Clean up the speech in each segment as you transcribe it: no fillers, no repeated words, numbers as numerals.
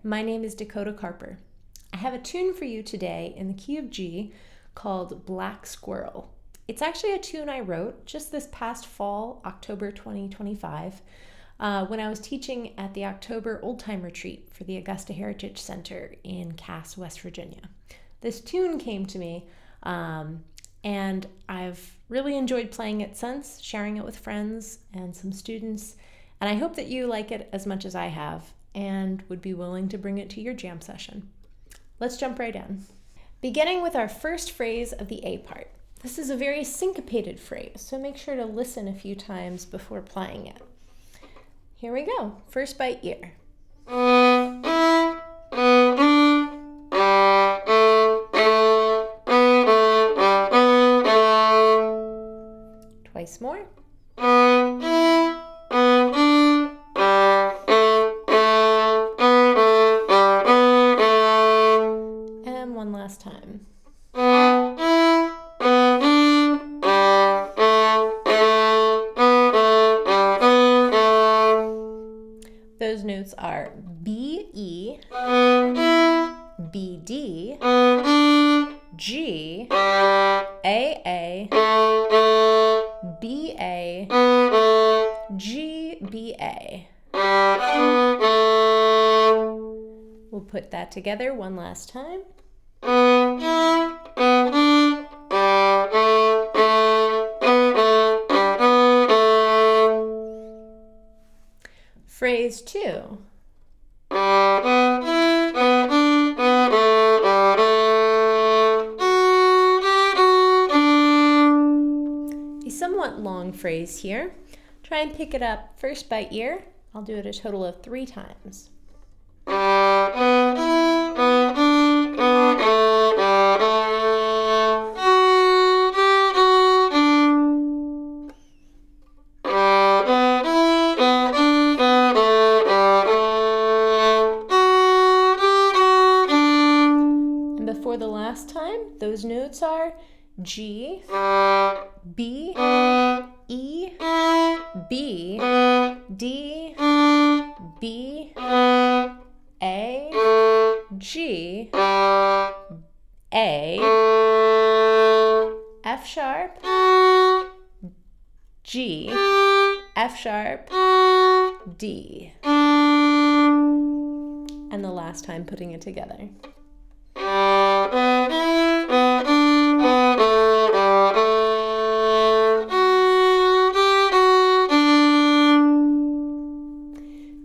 my name is Dakota Karper. I have a tune for you today in the key of G called Black Squirrel. It's actually a tune I wrote just this past fall, October 2025, when I was teaching at the October Old Time Retreat for the Augusta Heritage Center in Cass, West Virginia. This tune came to me, and I've really enjoyed playing it since, sharing it with friends and some students, and I hope that you like it as much as I have and would be willing to bring it to your jam session. Let's jump right in. Beginning with our first phrase of the A part. This is a very syncopated phrase, so make sure to listen a few times before playing it. Here we go, first by ear. Twice more. And one last time. Those notes are B, E, B, D, G, A, B, A, G, B, A. We'll put that together one last time. Phrase 2. A somewhat long phrase here. Try and pick it up first by ear. I'll do it a total of 3 times. Before the last time, those notes are G, B, E, B, D, B, A, G, A, F sharp, G, F sharp, D. And the last time putting it together.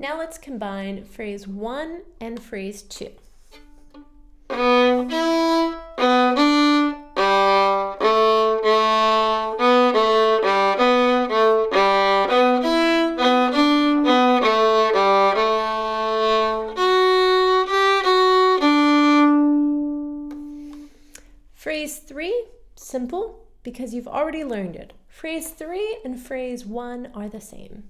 Now let's combine phrase 1 and phrase 2. Phrase 3, simple, because you've already learned it. Phrase 3 and phrase 1 are the same.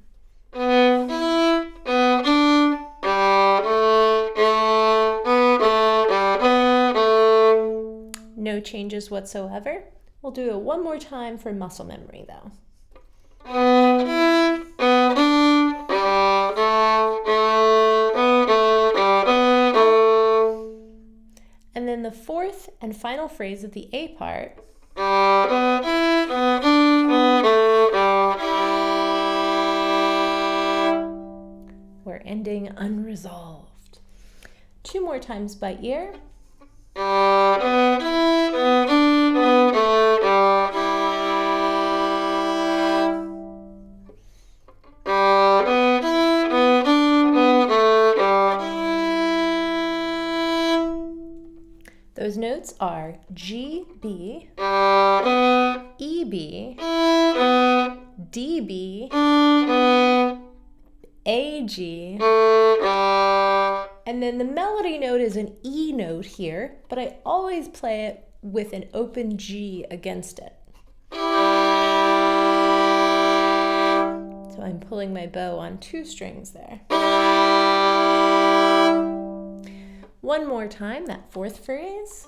No changes whatsoever. We'll do it one more time for muscle memory though. And then the fourth and final phrase of the A part. We're ending unresolved. 2 more times by ear. Those notes are G, B, E, B, D, B, A, G, and then the melody note is an E note here, but I always play it with an open G against it. So I'm pulling my bow on 2 strings there. One more time, that fourth phrase.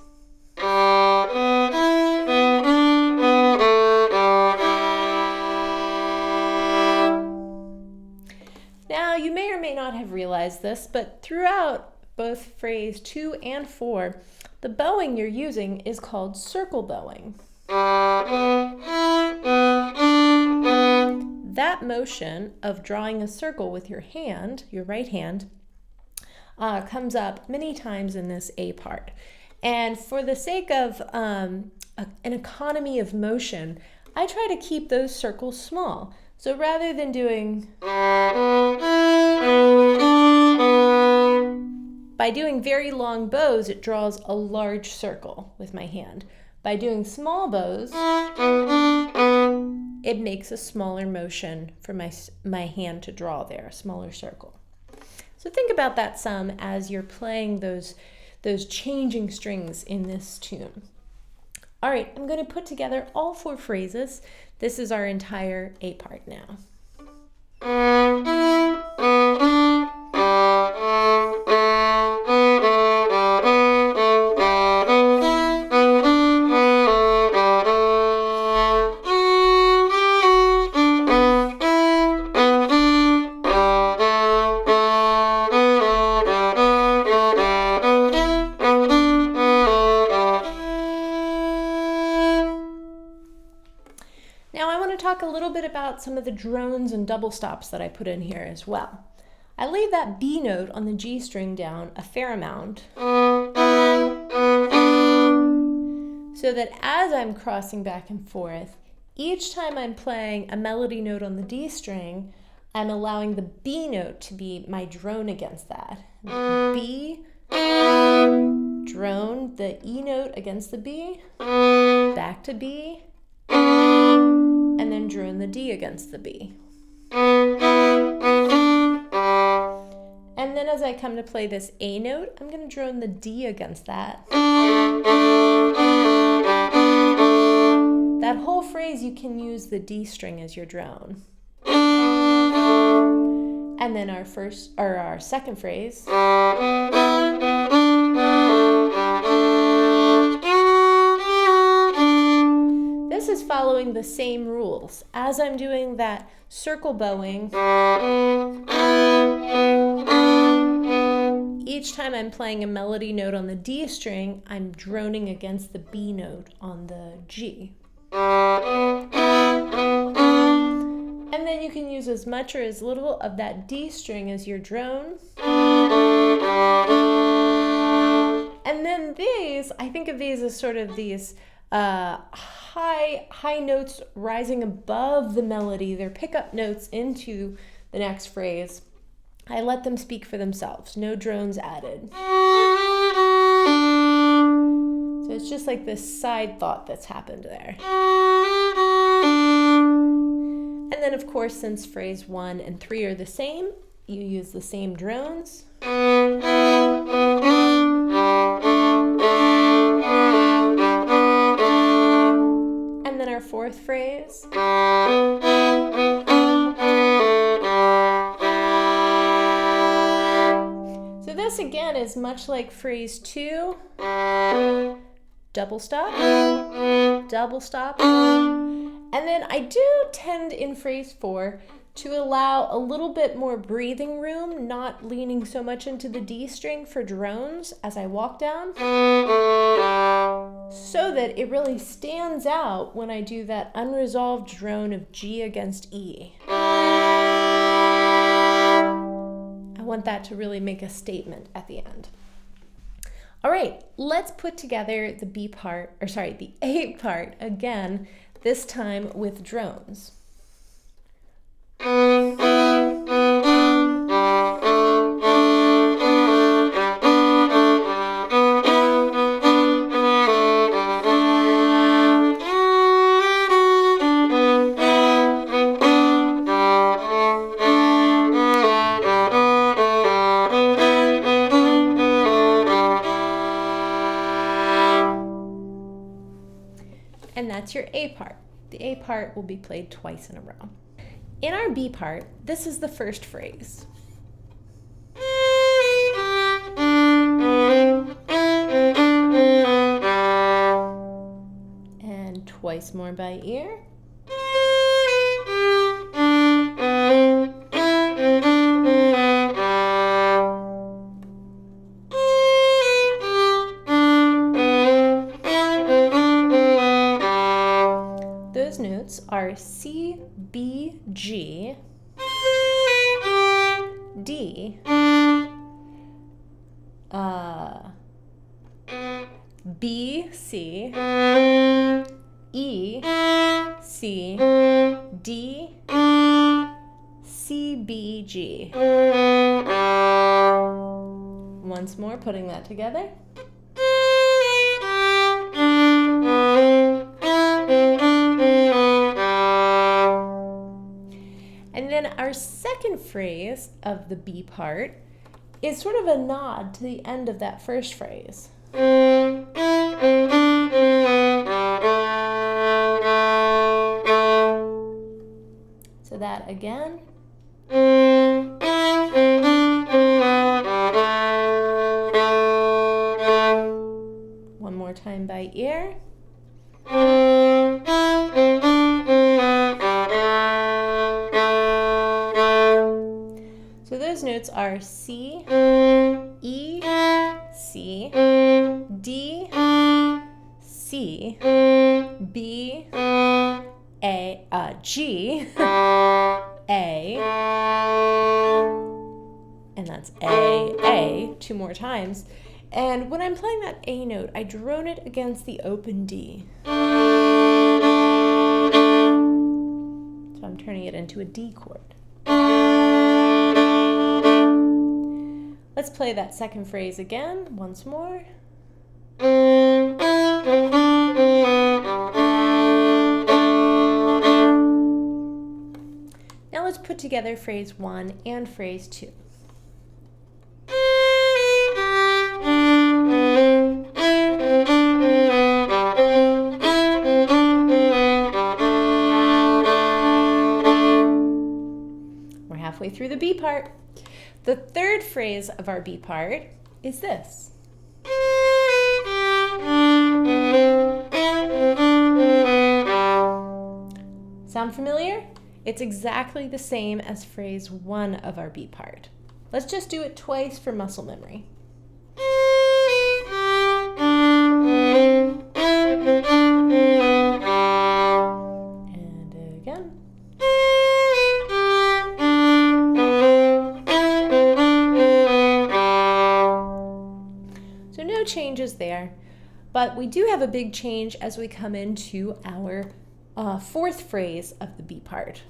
Now, you may or may not have realized this, but throughout both phrase 2 and 4, the bowing you're using is called circle bowing. That motion of drawing a circle with your hand, your right hand, comes up many times in this A part. And for the sake of an economy of motion, I try to keep those circles small. So rather than doing, by doing very long bows, it draws a large circle with my hand. By doing small bows, it makes a smaller motion for my hand to draw there, a smaller circle. So think about that some as you're playing those changing strings in this tune. All right, I'm going to put together all 4 phrases. This is our entire A part now. Now I want to talk a little bit about some of the drones and double stops that I put in here as well. I laid that B note on the G string down a fair amount so that as I'm crossing back and forth, each time I'm playing a melody note on the D string, I'm allowing the B note to be my drone against that. B, drone, the E note against the B, back to B, and then drone the D against the B. And then as I come to play this A note, I'm going to drone the D against that. That whole phrase, you can use the D string as your drone. And then our second phrase. This is following the same rules. As I'm doing that circle bowing, each time I'm playing a melody note on the D string, I'm droning against the B note on the G. And then you can use as much or as little of that D string as your drone. And then these, I think of these as sort of these high notes rising above the melody. They're pickup notes into the next phrase. I let them speak for themselves, no drones added. So it's just like this side thought that's happened there. And then of course, since phrase 1 and 3 are the same, you use the same drones. And then our fourth phrase. So this again is much like phrase 2. Double stop, double stop. And then I do tend in phrase 4 to allow a little bit more breathing room, not leaning so much into the D string for drones as I walk down, so that it really stands out when I do that unresolved drone of G against E. I want that to really make a statement at the end. All right, let's put together the the A part again, this time with drones. And that's your A part. The A part will be played twice in a row. In our B part, this is the first phrase. And twice more by ear. those notes are C, B, G, D, B, C, E, C, D, C, B, G. Once more, putting that together. And then our second phrase of the B part is sort of a nod to the end of that first phrase. So that again. One more time by ear. So those notes are C, E, C, D, C, B, A, G, A, and that's A, two more times. And when I'm playing that A note, I drone it against the open D. So I'm turning it into a D chord. Let's play that second phrase again, once more. Now let's put together phrase 1 and phrase 2. We're halfway through the B part. The third phrase of our B part is this. Sound familiar? It's exactly the same as phrase 1 of our B part. Let's just do it twice for muscle memory. And again. So no changes there, but we do have a big change as we come into our fourth phrase of the B part.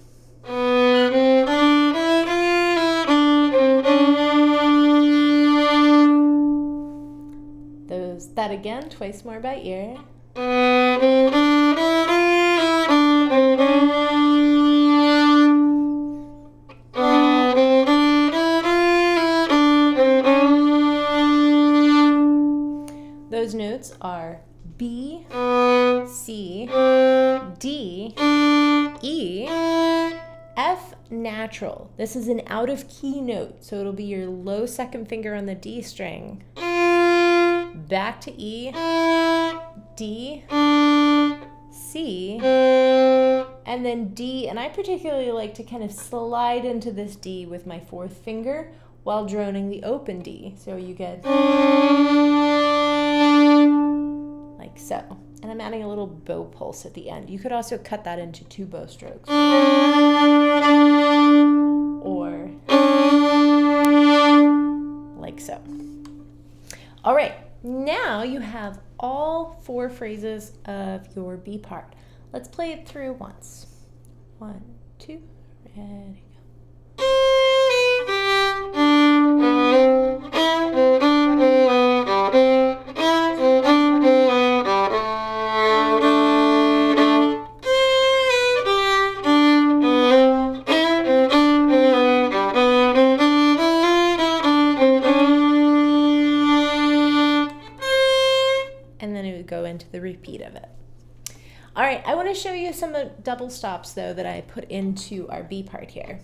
That again, twice more by ear. Those notes are B, C, D, E, F natural. This is an out of key note, so it'll be your low second finger on the D string. Back to E, D, C, and then D, and I particularly like to kind of slide into this D with my fourth finger while droning the open D. So you get like so. And I'm adding a little bow pulse at the end. You could also cut that into 2 bow strokes. Or like so. All right. Now you have all 4 phrases of your B part. Let's play it through once. 1, 2, ready, go. Go into the repeat of it. All right, I want to show you some double stops though that I put into our B part here.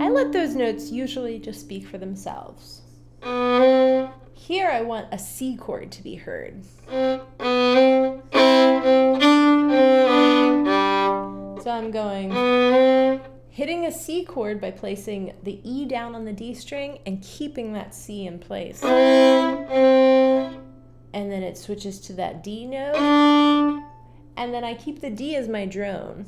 I let those notes usually just speak for themselves. Here I want a C chord to be heard. So I'm going, hitting a C chord by placing the E down on the D string and keeping that C in place. And then it switches to that D note, and then I keep the D as my drone.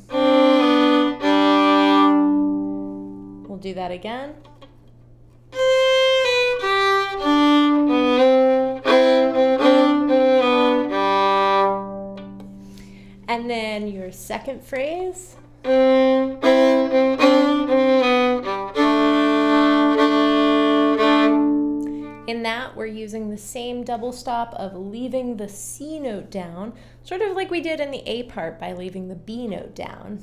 We'll do that again. And then your second phrase. In that, we're using the same double stop of leaving the C note down, sort of like we did in the A part by leaving the B note down.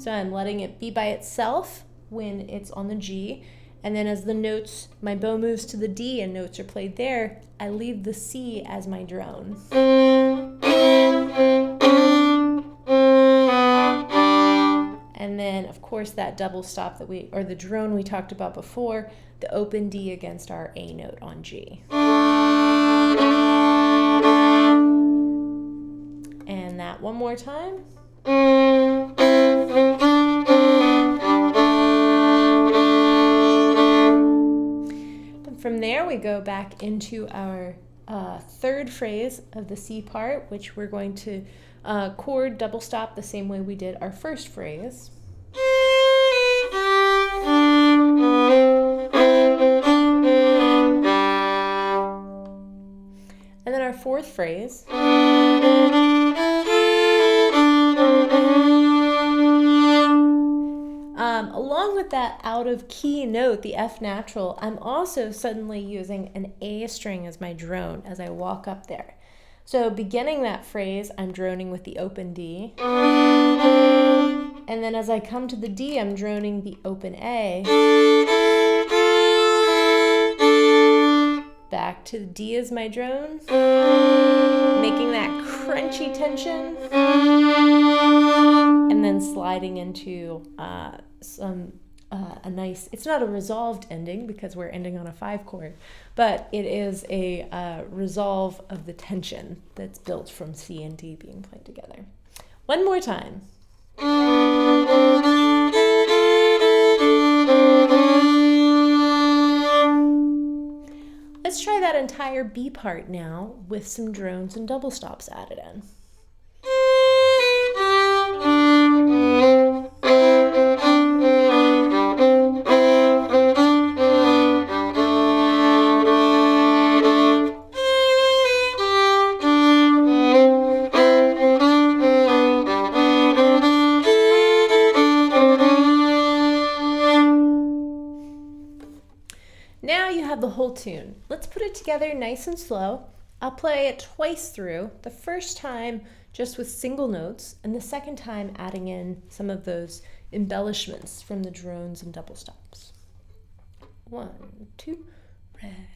So I'm letting it be by itself when it's on the G, and then as the notes, my bow moves to the D and notes are played there, I leave the C as my drone. And then, of course, that double stop that or the drone we talked about before, the open D against our A note on G. And that one more time. And from there, we go back into our third phrase of the C part, which we're going to chord double stop the same way we did our first phrase. And then our fourth phrase. Along with that out of key note, the F natural, I'm also suddenly using an A string as my drone as I walk up there. So beginning that phrase, I'm droning with the open D. And then as I come to the D, I'm droning the open A. Back to the D as my drone, making that crunchy tension. And then sliding into a nice, it's not a resolved ending because we're ending on a 5 chord, but it is a resolve of the tension that's built from C and D being played together. One more time. Let's try that entire B part now with some drones and double stops added in. Now you have the whole tune. Let's put it together nice and slow. I'll play it twice through, the first time just with single notes, and the second time adding in some of those embellishments from the drones and double stops. 1, 2, ready.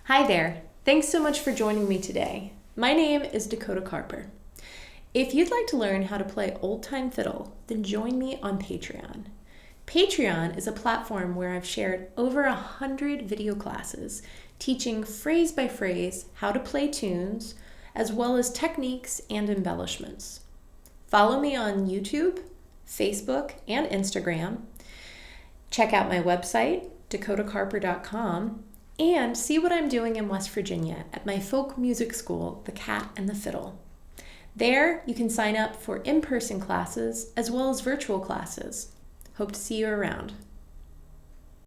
Hi there. Thanks so much for joining me today. My name is Dakota Karper. If you'd like to learn how to play old-time fiddle, then join me on Patreon. Patreon is a platform where I've shared over 100 video classes teaching phrase by phrase how to play tunes, as well as techniques and embellishments. Follow me on YouTube, Facebook, and Instagram. Check out my website, dakotakarper.com, and see what I'm doing in West Virginia at my folk music school, The Cat and the Fiddle. There, you can sign up for in-person classes as well as virtual classes. Hope to see you around.